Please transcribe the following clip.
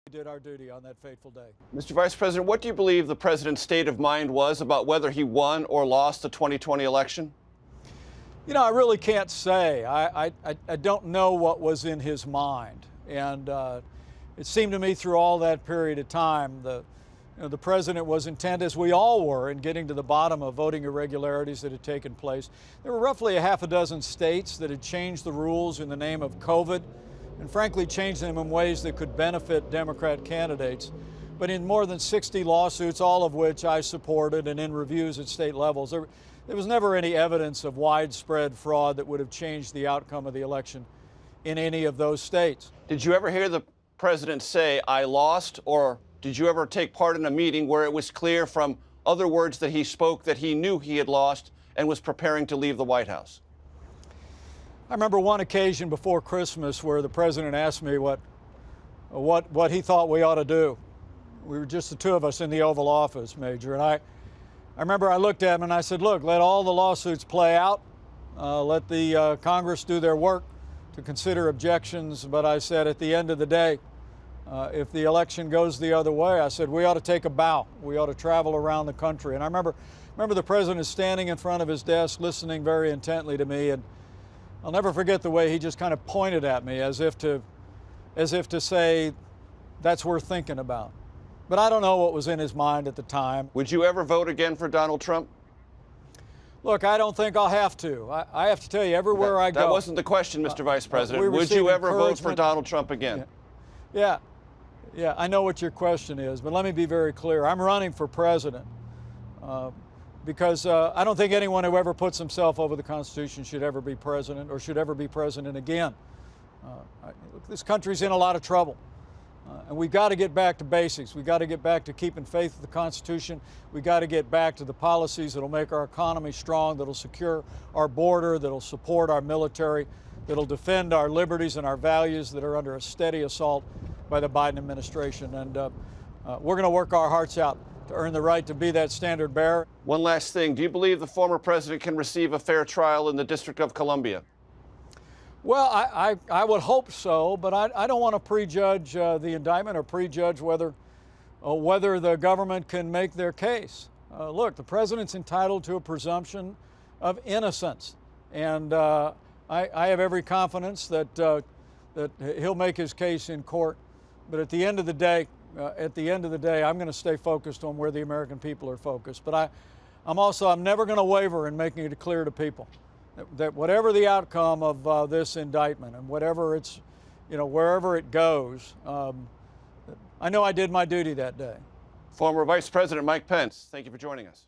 did our duty on that fateful day. Mr. Vice President, what do you believe the president's state of mind was about whether he won or lost the 2020 election? You know, I really can't say. I don't know what was in his mind. And it seemed to me through all that period of time, the president was intent, as we all were, in getting to the bottom of voting irregularities that had taken place. There were roughly a half a dozen states that had changed the rules in the name of COVID, and frankly changed them in ways that could benefit Democrat candidates. But in more than 60 lawsuits, all of which I supported, and in reviews at state levels, there was never any evidence of widespread fraud that would have changed the outcome of the election in any of those states. Did you ever hear the president say, "I lost," or did you ever take part in a meeting where it was clear from other words that he spoke that he knew he had lost and was preparing to leave the White House? I remember one occasion before Christmas where the president asked me what he thought we ought to do. We were just the two of us in the Oval Office, Major, and I remember I looked at him and I said, look, let all the lawsuits play out, let the Congress do their work to consider objections, but I said at the end of the day, if the election goes the other way, I said we ought to take a bow. We ought to travel around the country. And I remember the president standing in front of his desk listening very intently to me, and I'll never forget the way he just kind of pointed at me as if to say, that's worth thinking about. But I don't know what was in his mind at the time. Would you ever vote again for Donald Trump? Look, I don't think I'll have to. I have to tell you, everywhere I go. That wasn't the question, Mr. Vice President. Would you ever vote for Donald Trump again? Yeah, I know what your question is, but let me be very clear. I'm running for president because I don't think anyone who ever puts himself over the Constitution should ever be president or should ever be president again. This country's in a lot of trouble, and we've got to get back to basics. We've got to get back to keeping faith with the Constitution. We've got to get back to the policies that'll make our economy strong, that'll secure our border, that'll support our military, that'll defend our liberties and our values that are under a steady assault by the Biden administration. And we're going to work our hearts out to earn the right to be that standard bearer. One last thing. Do you believe the former president can receive a fair trial in the District of Columbia? Well, I would hope so, but I don't want to prejudge the indictment or prejudge whether the government can make their case. Look, the president's entitled to a presumption of innocence, and I have every confidence that he'll make his case in court. But at the end of the day, I'm going to stay focused on where the American people are focused. But I'm never going to waver in making it clear to people that whatever the outcome of this indictment and whatever it's, wherever it goes, I know I did my duty that day. Former Vice President Mike Pence, thank you for joining us.